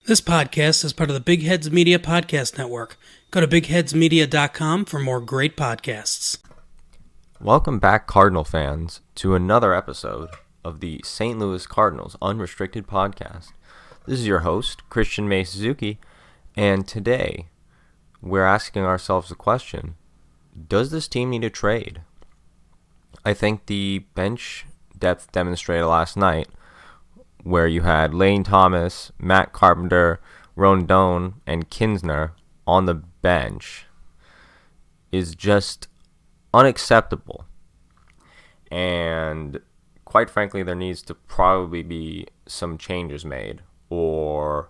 This podcast is part of the Big Heads Media Podcast Network. Go to bigheadsmedia.com for more great podcasts. Welcome back, Cardinal fans, to another episode of the St. Louis Cardinals Unrestricted podcast. This is your host, Christian May-Suzuki, and today we're asking ourselves the question, does this team need a trade? I think the bench depth demonstrated last night, where you had Lane Thomas, Matt Carpenter, Rondon, and Kinsner on the bench, is just unacceptable. And quite frankly, there needs to probably be some changes made, or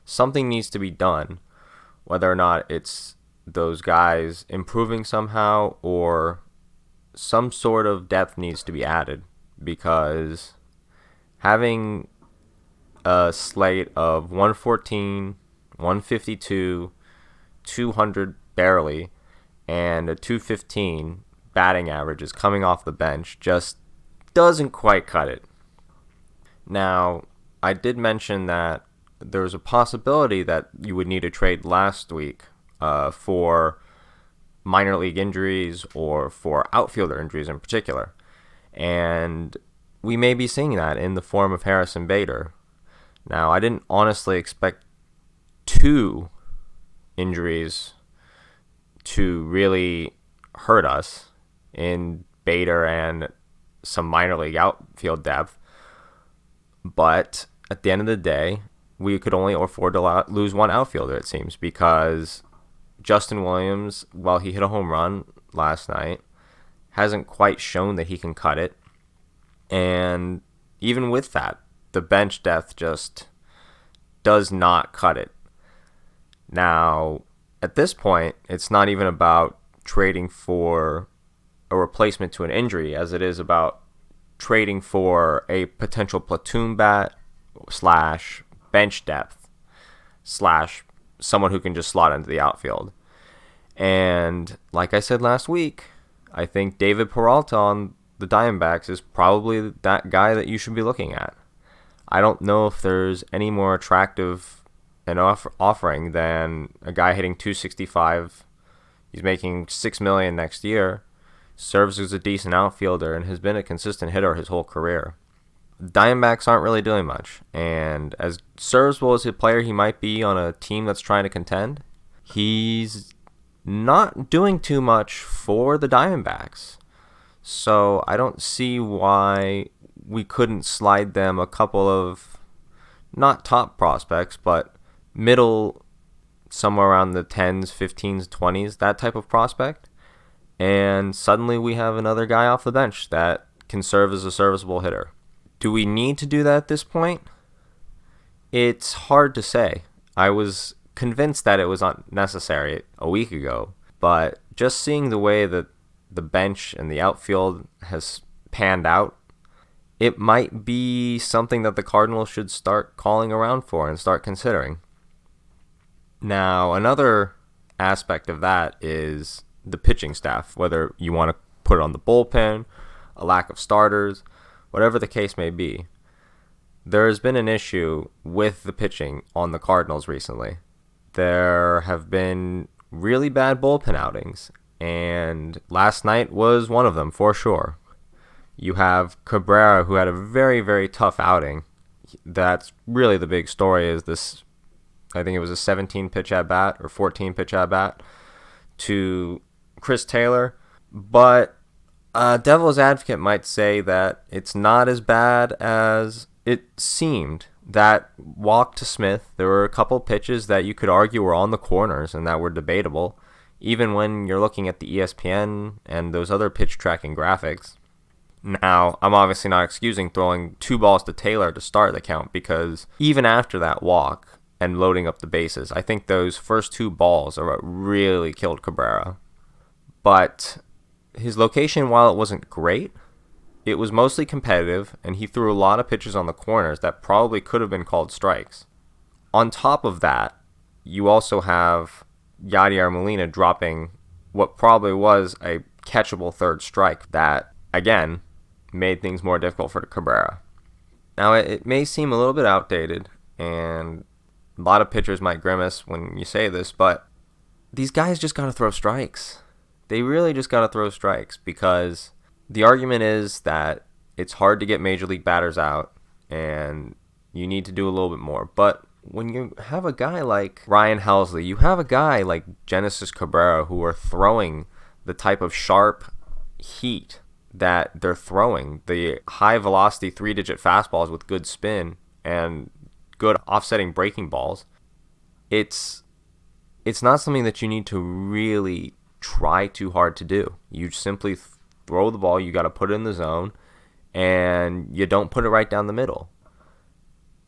something needs to be done, whether or not it's those guys improving somehow or some sort of depth needs to be added, because having a slate of 114, 152, 200 barely, and a 215 batting average is coming off the bench just doesn't quite cut it. Now, I did mention that there was a possibility that you would need a trade last week for minor league injuries or for outfielder injuries in particular. And we may be seeing that in the form of Harrison Bader. Now, I didn't honestly expect two injuries to really hurt us in Bader and some minor league outfield depth. But at the end of the day, we could only afford to lose one outfielder, it seems, because Justin Williams, while he hit a home run last night, hasn't quite shown that he can cut it. And even with that, the bench depth just does not cut it. Now, at this point, it's not even about trading for a replacement to an injury, as it is about trading for a potential platoon bat / bench depth / someone who can just slot into the outfield. And like I said last week, I think David Peralta on the Diamondbacks is probably that guy that you should be looking at. I don't know if there's any more attractive an offering than a guy hitting 265. He's making $6 million next year, serves as a decent outfielder, and has been a consistent hitter his whole career. The Diamondbacks aren't really doing much, and as serviceable as a player he might be on a team that's trying to contend, he's not doing too much for the Diamondbacks. So I don't see why we couldn't slide them a couple of, not top prospects, but middle, somewhere around the 10s, 15s, 20s, that type of prospect. And suddenly we have another guy off the bench that can serve as a serviceable hitter. Do we need to do that at this point? It's hard to say. I was convinced that it was not necessary a week ago, but just seeing the way that the bench and the outfield has panned out, it might be something that the Cardinals should start calling around for and start considering. Now, another aspect of that is the pitching staff, whether you want to put it on the bullpen, a lack of starters, whatever the case may be. There has been an issue with the pitching on the Cardinals recently. There have been really bad bullpen outings, and last night was one of them for sure. You have Cabrera, who had a very, very tough outing. That's really the big story, is this, I think it was a 17-pitch at-bat or 14-pitch at-bat to Chris Taylor. But devil's advocate might say that it's not as bad as it seemed. That walk to Smith, there were a couple pitches that you could argue were on the corners and that were debatable, even when you're looking at the ESPN and those other pitch tracking graphics. Now, I'm obviously not excusing throwing 2 balls to Taylor to start the count, because even after that walk and loading up the bases, I think those first 2 balls are what really killed Cabrera. But his location, while it wasn't great, it was mostly competitive, and he threw a lot of pitches on the corners that probably could have been called strikes. On top of that, you also have Yadier Molina dropping what probably was a catchable third strike that, again, made things more difficult for Cabrera. Now, it may seem a little bit outdated, and a lot of pitchers might grimace when you say this, but these guys just got to throw strikes. They really just got to throw strikes, because the argument is that it's hard to get major league batters out and you need to do a little bit more. But when you have a guy like Ryan Helsley, you have a guy like Genesis Cabrera who are throwing the type of sharp heat that they're throwing, the high velocity 3-digit fastballs with good spin and good offsetting breaking balls. It's not something that you need to really try too hard to do. You simply throw the ball, you got to put it in the zone, and you don't put it right down the middle.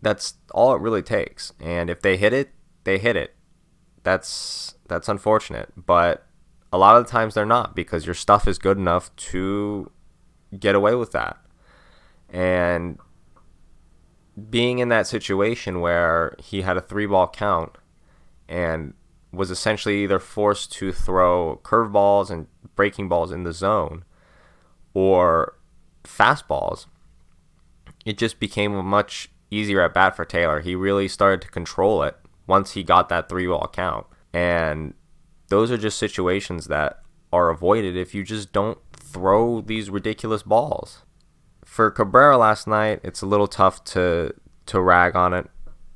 That's all it really takes. And if they hit it, they hit it. That's unfortunate, but a lot of the times they're not, because your stuff is good enough to get away with that. And being in that situation where he had a 3-ball count and was essentially either forced to throw curveballs and breaking balls in the zone or fastballs, it just became a much easier at bat for Taylor. He really started to control it once he got that 3-ball count. And those are just situations that are avoided if you just don't throw these ridiculous balls. For Cabrera last night, it's a little tough to rag on it,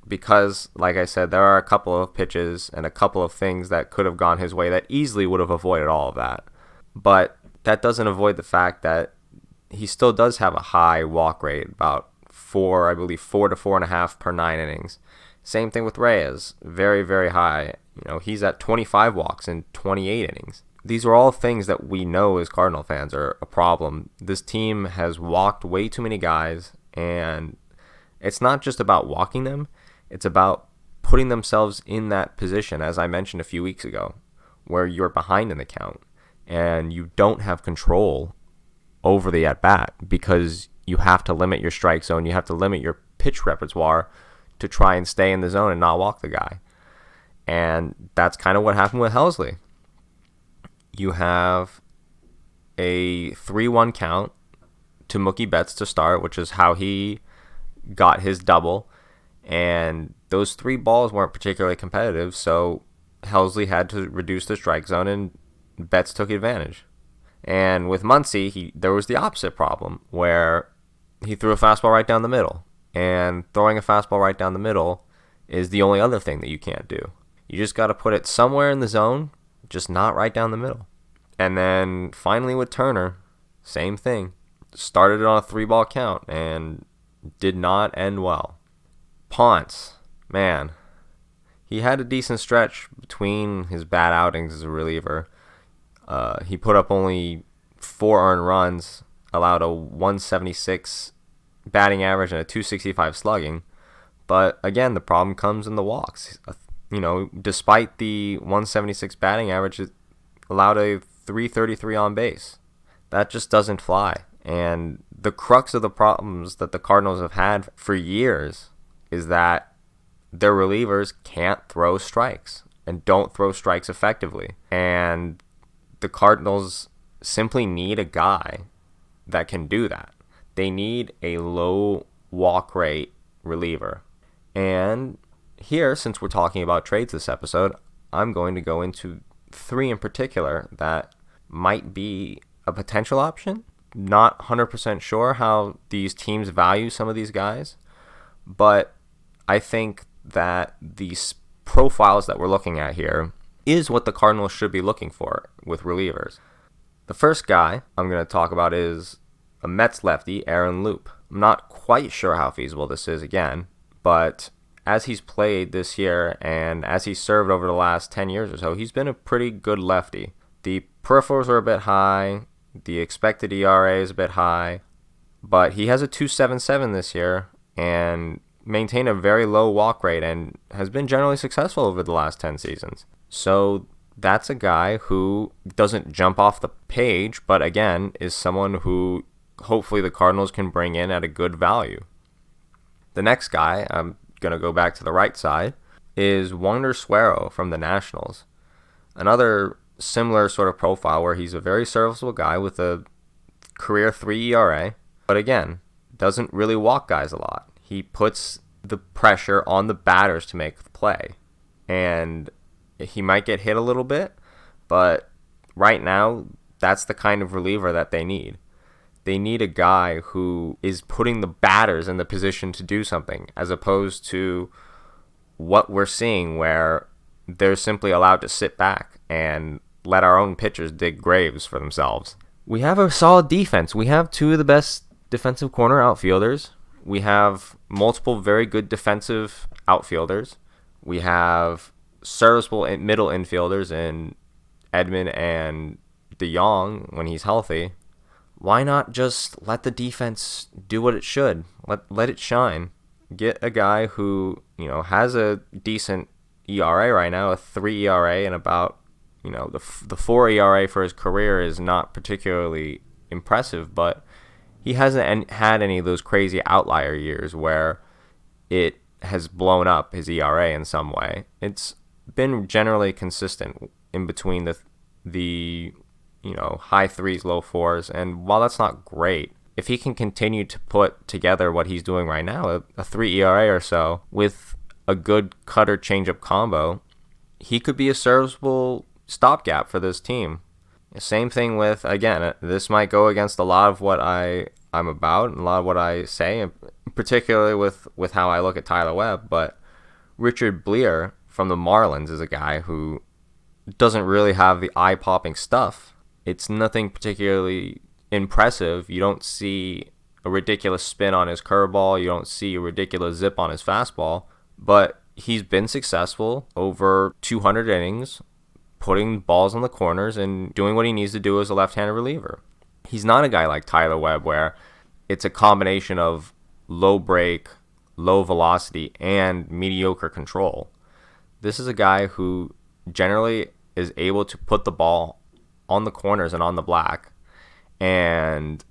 because, like I said, there are a couple of pitches and a couple of things that could have gone his way that easily would have avoided all of that. But that doesn't avoid the fact that he still does have a high walk rate, about 4 to 4.5 per 9 innings. Same thing with Reyes, very, very high. He's at 25 walks in 28 innings. These are all things that we know as Cardinal fans are a problem. This team has walked way too many guys, and it's not just about walking them. It's about putting themselves in that position, as I mentioned a few weeks ago, where you're behind in the count and you don't have control over the at-bat, because you have to limit your strike zone. You have to limit your pitch repertoire to try and stay in the zone and not walk the guy. And that's kind of what happened with Helsley. You have a 3-1 count to Mookie Betts to start, which is how he got his double. And those 3 balls weren't particularly competitive, so Helsley had to reduce the strike zone, and Betts took advantage. And with Muncy, there was the opposite problem, where he threw a fastball right down the middle. And throwing a fastball right down the middle is the only other thing that you can't do. You just got to put it somewhere in the zone, just not right down the middle. And then finally with Turner, same thing. Started it on a 3-ball count and did not end well. Ponce, man, he had a decent stretch between his bad outings as a reliever. He put up only 4 earned runs, allowed a 176 batting average and a 265 slugging. But again, the problem comes in the walks. Despite the 176 batting average, it allowed a 333 on base. That just doesn't fly. And the crux of the problems that the Cardinals have had for years is that their relievers can't throw strikes and don't throw strikes effectively. And the Cardinals simply need a guy that can do that. They need a low walk rate reliever. And here, since we're talking about trades this episode, I'm going to go into 3 in particular that might be a potential option. Not 100% sure how these teams value some of these guys, but I think that these profiles that we're looking at here is what the Cardinals should be looking for with relievers. The first guy I'm going to talk about is a Mets lefty, Aaron Loup. I'm not quite sure how feasible this is again, but as he's played this year and as he's served over the last 10 years or so, he's been a pretty good lefty. The peripherals are a bit high, the expected ERA is a bit high, but he has a 2.77 this year and maintained a very low walk rate and has been generally successful over the last 10 seasons. So that's a guy who doesn't jump off the page, but again, is someone who hopefully the Cardinals can bring in at a good value. The next guy, I'm going to go back to the right side, is Wander Suero from the Nationals. Another similar sort of profile where he's a very serviceable guy with a career 3 ERA, but again, doesn't really walk guys a lot. He puts the pressure on the batters to make the play. And he might get hit a little bit, but right now, that's the kind of reliever that they need. They need a guy who is putting the batters in the position to do something, as opposed to what we're seeing where they're simply allowed to sit back and let our own pitchers dig graves for themselves. We have a solid defense. We have two of the best defensive corner outfielders. We have multiple very good defensive outfielders. We have serviceable middle infielders in Edman and DeYoung when he's healthy. Why not just let the defense do what it should? Let it shine. Get a guy who, has a decent ERA right now, a 3 ERA, and about, the 4 ERA for his career is not particularly impressive, but he hasn't had any of those crazy outlier years where it has blown up his ERA in some way. It's been generally consistent in between the high 3s, low 4s, and while that's not great, if he can continue to put together what he's doing right now, a 3 ERA or so, with a good cutter changeup combo, he could be a serviceable stopgap for this team. Same thing with, again, this might go against a lot of what I'm about and a lot of what I say, and particularly with how I look at Tyler Webb, but Richard Blair from the Marlins is a guy who doesn't really have the eye-popping stuff. It's nothing particularly impressive. You don't see a ridiculous spin on his curveball. You don't see a ridiculous zip on his fastball. But he's been successful over 200 innings, putting balls on the corners and doing what he needs to do as a left-handed reliever. He's not a guy like Tyler Webb where it's a combination of low break, low velocity, and mediocre control. This is a guy who generally is able to put the ball on the corners and on the black, and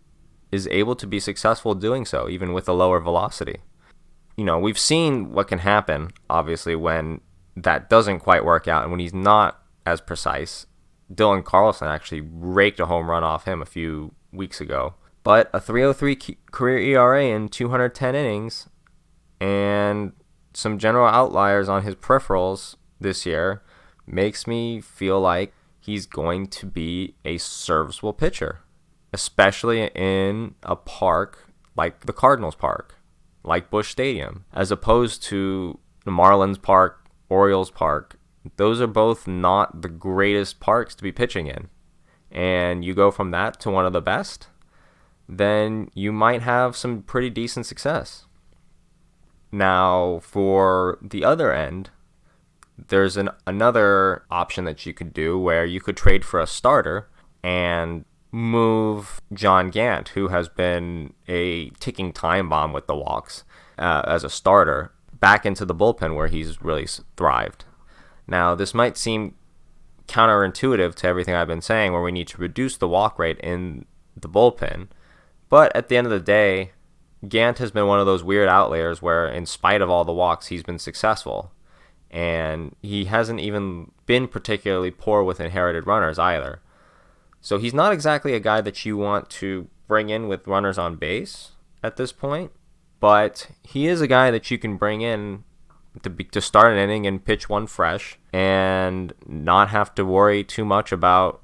is able to be successful doing so, even with a lower velocity. We've seen what can happen, obviously, when that doesn't quite work out, and when he's not as precise. Dylan Carlson actually raked a home run off him a few weeks ago. But a 3.03 career ERA in 210 innings, and some general outliers on his peripherals this year, makes me feel like he's going to be a serviceable pitcher, especially in a park like the Cardinals Park, like Busch Stadium, as opposed to the Marlins Park, Orioles Park. Those are both not the greatest parks to be pitching in. And you go from that to one of the best, then you might have some pretty decent success. Now, for the other end, there's another option that you could do where you could trade for a starter and move John Gant, who has been a ticking time bomb with the walks as a starter, back into the bullpen where he's really thrived. Now, this might seem counterintuitive to everything I've been saying, where we need to reduce the walk rate in the bullpen, but at the end of the day, Gant has been one of those weird outliers where, in spite of all the walks, he's been successful. And he hasn't even been particularly poor with inherited runners either. So he's not exactly a guy that you want to bring in with runners on base at this point, but he is a guy that you can bring in to start an inning and pitch one fresh and not have to worry too much about.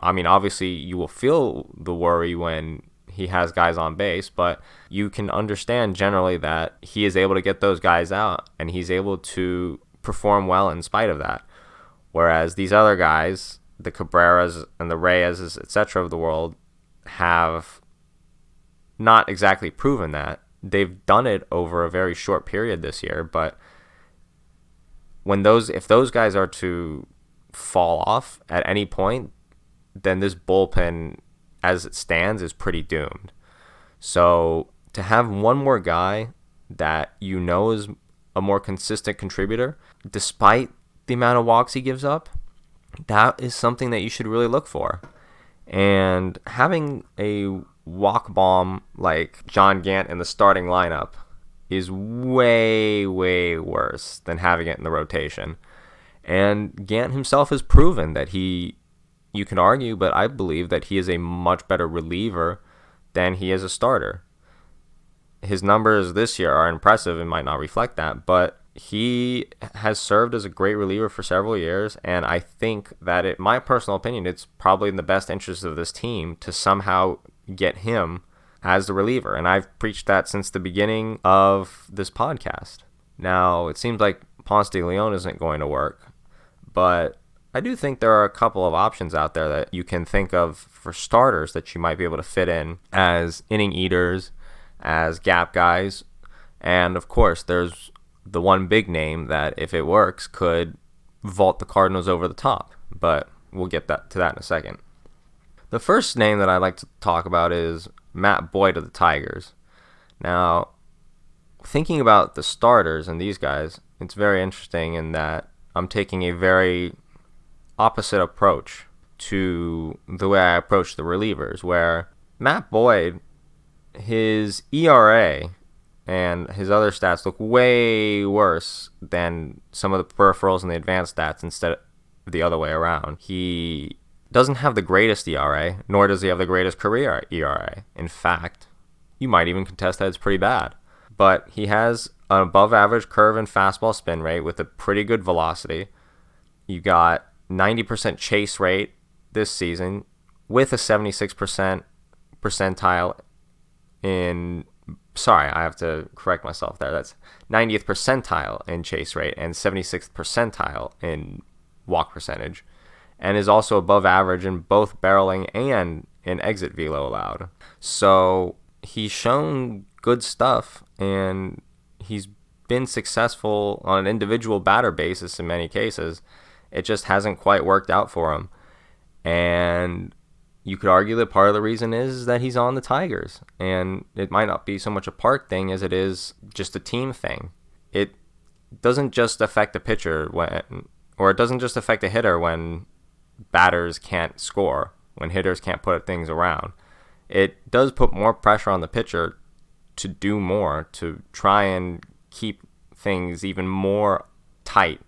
Obviously you will feel the worry when he has guys on base, but you can understand generally that he is able to get those guys out and he's able to perform well in spite of that. Whereas these other guys, the Cabreras and the Reyes, etc. of the world, have not exactly proven that. They've done it over a very short period this year, but if those guys are to fall off at any point, then this bullpen, as it stands, is pretty doomed. So to have one more guy that is a more consistent contributor, despite the amount of walks he gives up, that is something that you should really look for. And having a walk bomb like John Gant in the starting lineup is way, way worse than having it in the rotation. And Gant himself has proven that you can argue, but I believe that he is a much better reliever than he is a starter. his numbers this year are impressive and might not reflect that, but he has served as a great reliever for several years, and I think that, in my personal opinion, it's probably in the best interest of this team to somehow get him as the reliever, and I've preached that since the beginning of this podcast. Now, it seems like Ponce de Leon isn't going to work, but I do think there are a couple of options out there that you can think of for starters that you might be able to fit in as inning eaters, as gap guys, and of course there's the one big name that, if it works, could vault the Cardinals over the top, but we'll get to that in a second. The first name that I'd like to talk about is Matt Boyd of the Tigers. Now, thinking about the starters and these guys, it's very interesting in that I'm taking a very opposite approach to the way I approach the relievers, where Matt Boyd, his ERA and his other stats look way worse than some of the peripherals and the advanced stats instead of the other way around. He doesn't have the greatest ERA, nor does he have the greatest career ERA. In fact, you might even contest that it's pretty bad. But he has an above-average curve and fastball spin rate with a pretty good velocity. You got 90% chase rate this season with a 76% percentile in... Sorry, I have to correct myself there. That's 90th percentile in chase rate and 76th percentile in walk percentage, and is also above average in both barreling and in exit velo allowed. So he's shown good stuff, and he's been successful on an individual batter basis in many cases. It just hasn't quite worked out for him. And you could argue that part of the reason is that he's on the Tigers, and it might not be so much a part thing as it is just a team thing. It doesn't just affect a pitcher it doesn't just affect a hitter when batters can't score, when hitters can't put things around. It does put more pressure on the pitcher to do more, to try and keep things even more tight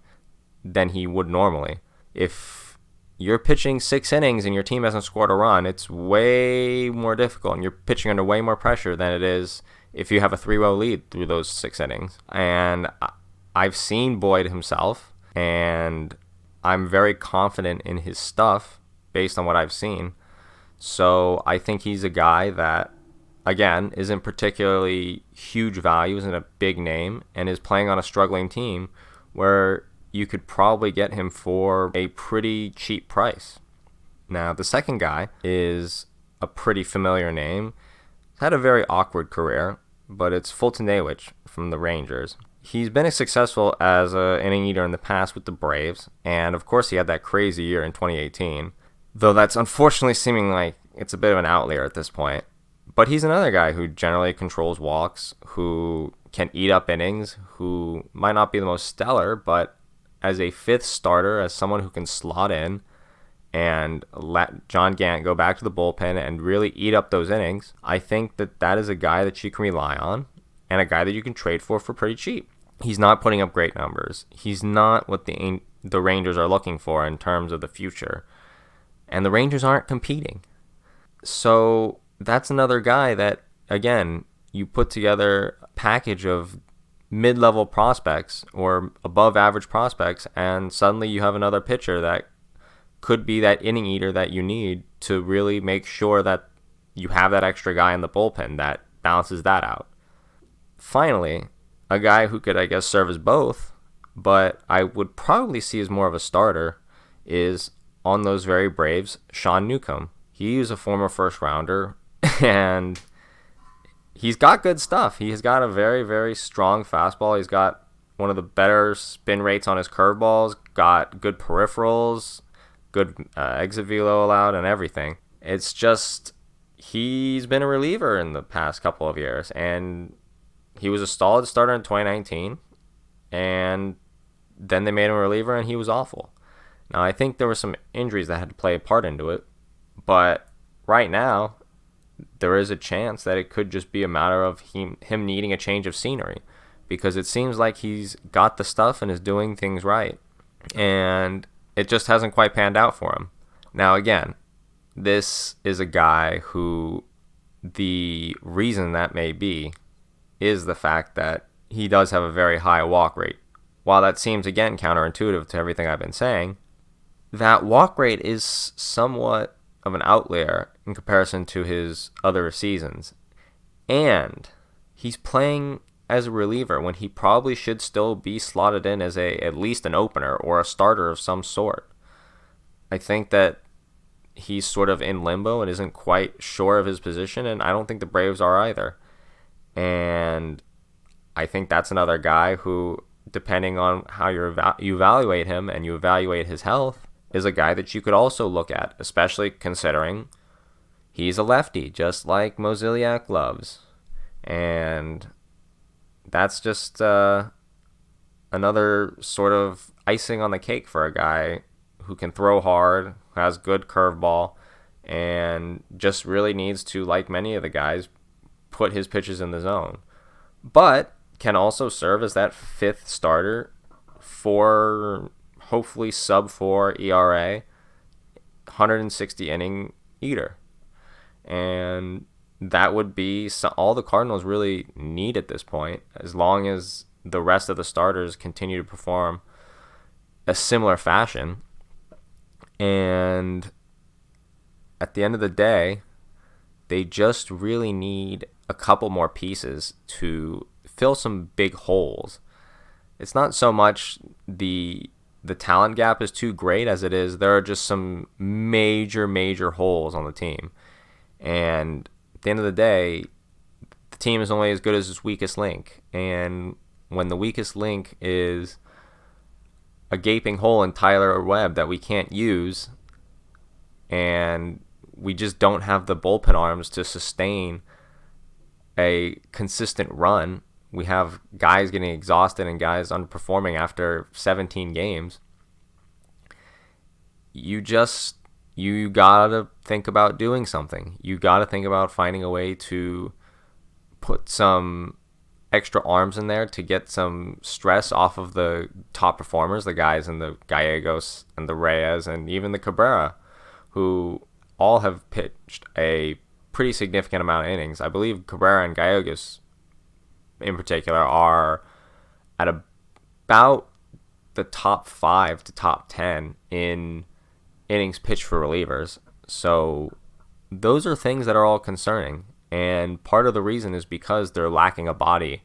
than he would normally. If you're pitching 6 innings and your team hasn't scored a run, it's way more difficult, and you're pitching under way more pressure than it is if you have a 3-row lead through those 6 innings. And I've seen Boyd himself, and I'm very confident in his stuff based on what I've seen. So I think he's a guy that, again, isn't particularly huge value, isn't a big name, and is playing on a struggling team where you could probably get him for a pretty cheap price. Now, the second guy is a pretty familiar name. He's had a very awkward career, but it's Fulton Awich from the Rangers. He's been successful as an inning eater in the past with the Braves, and of course he had that crazy year in 2018, though that's unfortunately seeming like it's a bit of an outlier at this point. But he's another guy who generally controls walks, who can eat up innings, who might not be the most stellar, but as a 5th starter, as someone who can slot in and let John Gant go back to the bullpen and really eat up those innings, I think that is a guy that you can rely on, and a guy that you can trade for pretty cheap. He's not putting up great numbers. He's not what the Rangers are looking for in terms of the future. And the Rangers aren't competing. So that's another guy that, again, you put together a package of mid-level prospects or above-average prospects, and suddenly you have another pitcher that could be that inning eater that you need to really make sure that you have that extra guy in the bullpen that balances that out. Finally, a guy who could, I guess, serve as both, but I would probably see as more of a starter, is on those very Braves, Sean Newcomb. He is a former first-rounder, and he's got good stuff. He has got a very, very strong fastball. He's got one of the better spin rates on his curveballs, got good peripherals, good exit velo allowed, and everything. It's just he's been a reliever in the past couple of years, and he was a solid starter in 2019, and then they made him a reliever, and he was awful. Now, I think there were some injuries that had to play a part into it, but right now, there is a chance that it could just be a matter of him needing a change of scenery, because it seems like he's got the stuff and is doing things right, and it just hasn't quite panned out for him. Now, again, this is a guy who the reason that may be is the fact that he does have a very high walk rate. While that seems, again, counterintuitive to everything I've been saying, that walk rate is somewhat of an outlier in comparison to his other seasons. And he's playing as a reliever when he probably should still be slotted in as at least an opener or a starter of some sort. I think that he's sort of in limbo and isn't quite sure of his position, and I don't think the Braves are either. And I think that's another guy who, depending on how you evaluate him and you evaluate his health, is a guy that you could also look at, especially considering he's a lefty, just like Mozeliak loves. And that's just another sort of icing on the cake for a guy who can throw hard, who has good curveball, and just really needs to, like many of the guys, put his pitches in the zone. But can also serve as that fifth starter for hopefully sub-4 ERA, 160 inning eater. And that would be all the Cardinals really need at this point, as long as the rest of the starters continue to perform a similar fashion. And at the end of the day, they just really need a couple more pieces to fill some big holes. It's not so much the talent gap is too great as it is there are just some major holes on the team. And at the end of the day, the team is only as good as its weakest link. And when the weakest link is a gaping hole in Tyler Webb that we can't use, and we just don't have the bullpen arms to sustain a consistent run. We have guys getting exhausted and guys underperforming after 17 games. You gotta think about doing something. You gotta think about finding a way to put some extra arms in there to get some stress off of the top performers, the guys in the Gallegos and the Reyes and even the Cabrera, who all have pitched a pretty significant amount of innings. I believe Cabrera and Gallegos in particular are at about the top 5 to top 10 in innings pitched for relievers. So those are things that are all concerning. And part of the reason is because they're lacking a body,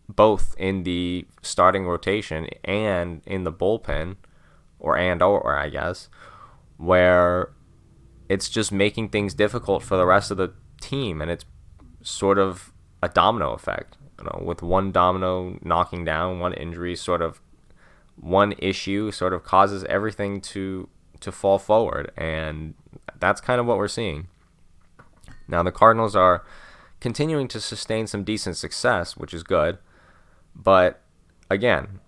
both in the starting rotation and in the bullpen, or I guess, where it's just making things difficult for the rest of the team. And it's sort of a domino effect. With one domino knocking down, one injury, sort of one issue sort of causes everything to fall forward. And that's kind of what we're seeing. Now, the Cardinals are continuing to sustain some decent success, which is good. But again,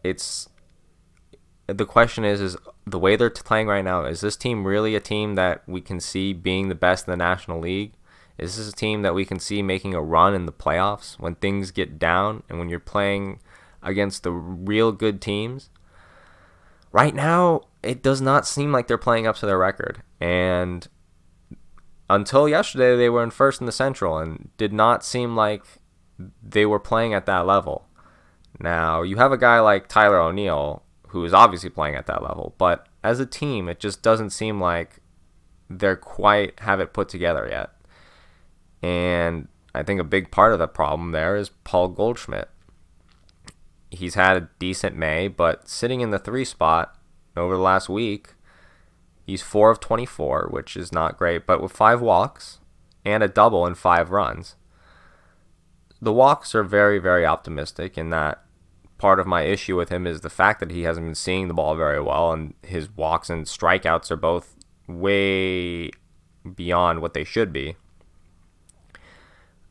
the question is the way they're playing right now, is this team really a team that we can see being the best in the National League? Is this a team that we can see making a run in the playoffs when things get down and when you're playing against the real good teams? Right now, it does not seem like they're playing up to their record. And until yesterday, they were in first in the Central and did not seem like they were playing at that level. Now, you have a guy like Tyler O'Neill, who is obviously playing at that level, but as a team, it just doesn't seem like they're quite have it put together yet. And I think a big part of the problem there is Paul Goldschmidt. He's had a decent May, but sitting in the 3 spot over the last week, he's 4 of 24, which is not great, but with 5 walks and a double and 5 runs. The walks are very, very optimistic in that part of my issue with him is the fact that he hasn't been seeing the ball very well, and his walks and strikeouts are both way beyond what they should be.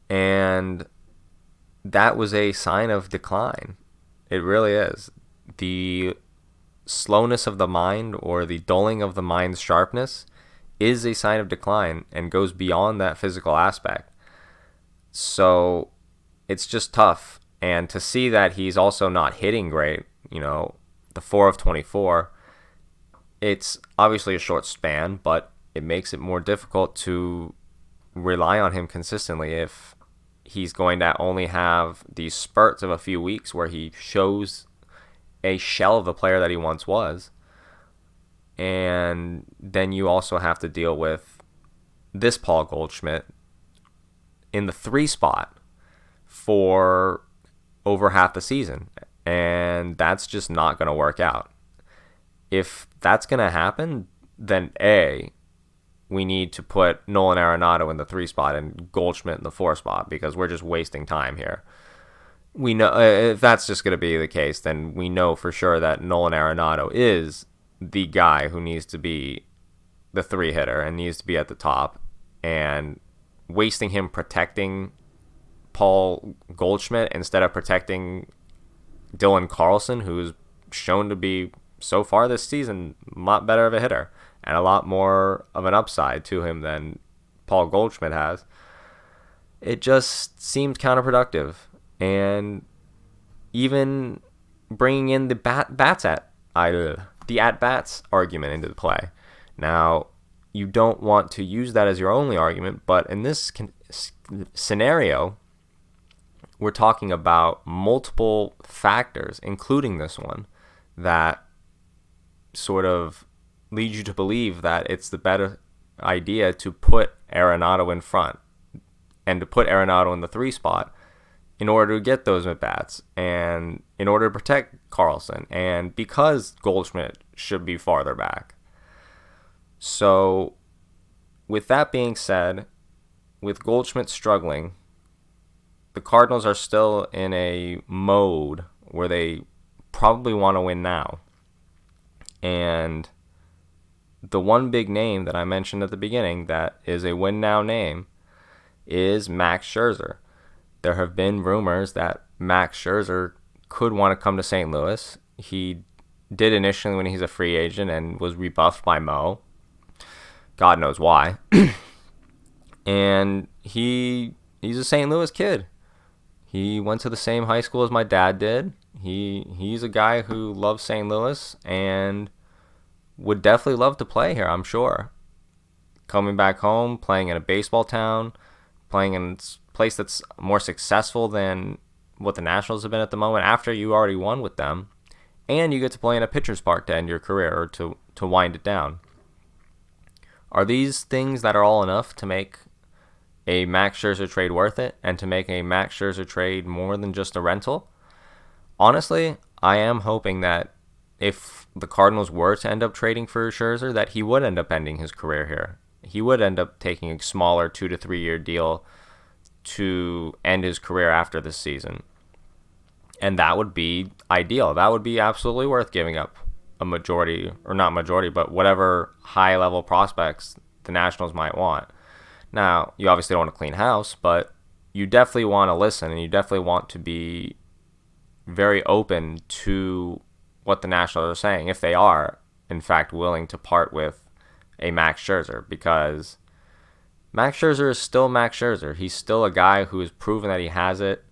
And that was a sign of decline. It really is. The slowness of the mind, or the dulling of the mind's sharpness, is a sign of decline and goes beyond that physical aspect. So it's just tough. And to see that he's also not hitting great, the 4 of 24, it's obviously a short span, but it makes it more difficult to rely on him consistently if he's going to only have these spurts of a few weeks where he shows a shell of the player that he once was. And then you also have to deal with this Paul Goldschmidt in the 3 spot for over half the season. And that's just not going to work out. If that's going to happen, then A, we need to put Nolan Arenado in the 3 spot and Goldschmidt in the 4 spot, because we're just wasting time here. We know if that's just going to be the case, then we know for sure that Nolan Arenado is the guy who needs to be the 3 hitter and needs to be at the top, and wasting him protecting Paul Goldschmidt instead of protecting Dylan Carlson, who's shown to be so far this season a lot better of a hitter and a lot more of an upside to him than Paul Goldschmidt has. It just seemed counterproductive. And even bringing in the at-bats argument into the play. Now, you don't want to use that as your only argument, but in this scenario, we're talking about multiple factors, including this one, that sort of lead you to believe that it's the better idea to put Arenado in front and to put Arenado in the 3 spot in order to get those at-bats and in order to protect Carlson, and because Goldschmidt should be farther back. So with that being said, with Goldschmidt struggling, the Cardinals are still in a mode where they probably want to win now. And the one big name that I mentioned at the beginning that is a win now name is Max Scherzer. There have been rumors that Max Scherzer could want to come to St. Louis. He did initially when he's a free agent and was rebuffed by Mo. God knows why. And he's a St. Louis kid. He went to the same high school as my dad did. He's a guy who loves St. Louis and would definitely love to play here, I'm sure. Coming back home, playing in a baseball town, playing in a place that's more successful than what the Nationals have been at the moment after you already won with them, and you get to play in a pitcher's park to end your career or to wind it down. Are these things that are all enough to make a Max Scherzer trade worth it and to make a Max Scherzer trade more than just a rental? Honestly, I am hoping that if the Cardinals were to end up trading for Scherzer, that he would end up ending his career here. He would end up taking a smaller 2 to 3 year deal to end his career after this season. And that would be ideal. That would be absolutely worth giving up a majority, or not majority, but whatever high-level prospects the Nationals might want. Now, you obviously don't want to clean house, but you definitely want to listen, and you definitely want to be very open to what the Nationals are saying, if they are, in fact, willing to part with a Max Scherzer, because Max Scherzer is still Max Scherzer. He's still a guy who has proven that he has it,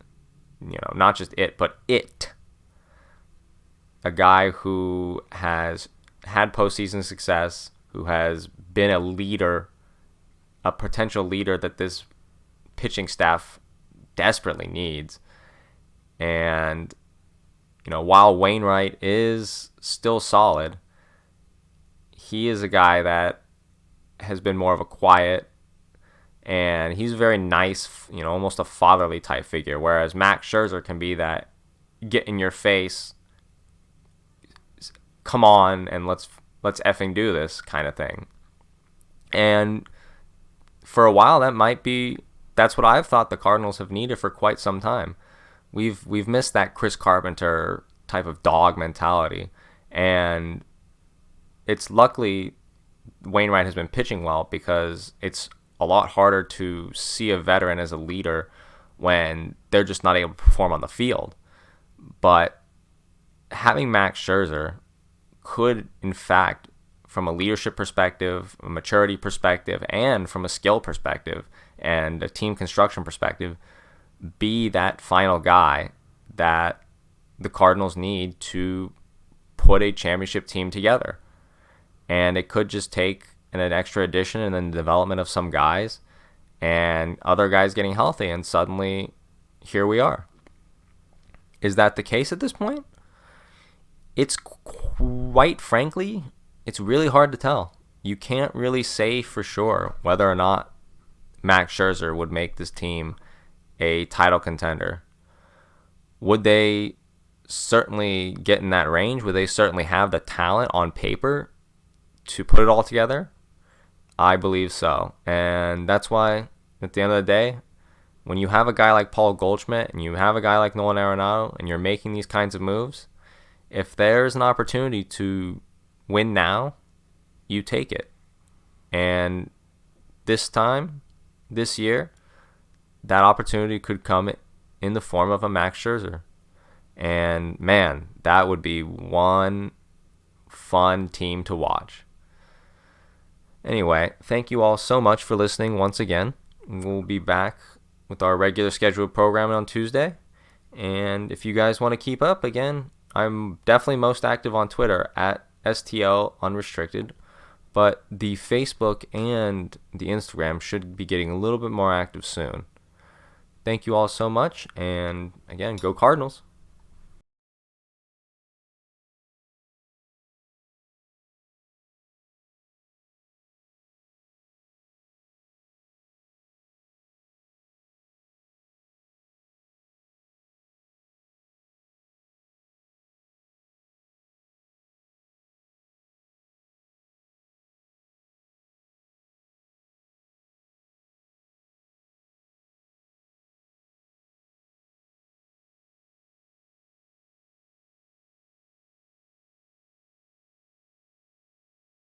not just it, but it. A guy who has had postseason success, who has been a leader, a potential leader that this pitching staff desperately needs. And, while Wainwright is still solid, he is a guy that has been more of a quiet, and he's a very nice, almost a fatherly type figure, whereas Max Scherzer can be that get in your face, come on and let's effing do this kind of thing. And for a while that's what I've thought the Cardinals have needed for quite some time. We've missed that Chris Carpenter type of dog mentality, and it's luckily Wainwright has been pitching well, because it's a lot harder to see a veteran as a leader when they're just not able to perform on the field. But having Max Scherzer could, in fact, from a leadership perspective, a maturity perspective, and from a skill perspective and a team construction perspective, be that final guy that the Cardinals need to put a championship team together. And it could just take an extra addition and then the development of some guys, and other guys getting healthy, and suddenly here we are. Is that the case at this point? It's quite frankly, it's really hard to tell. You can't really say for sure whether or not Max Scherzer would make this team a title contender. Would they certainly get in that range? Would they certainly have the talent on paper to put it all together? I believe so. And that's why, at the end of the day, when you have a guy like Paul Goldschmidt and you have a guy like Nolan Arenado and you're making these kinds of moves, if there's an opportunity to win now, you take it. And this time, this year, that opportunity could come in the form of a Max Scherzer. And man, that would be one fun team to watch. Anyway, thank you all so much for listening once again. We'll be back with our regular scheduled programming on Tuesday. And if you guys want to keep up, again, I'm definitely most active on Twitter at STL Unrestricted. But the Facebook and the Instagram should be getting a little bit more active soon. Thank you all so much. And again, go Cardinals.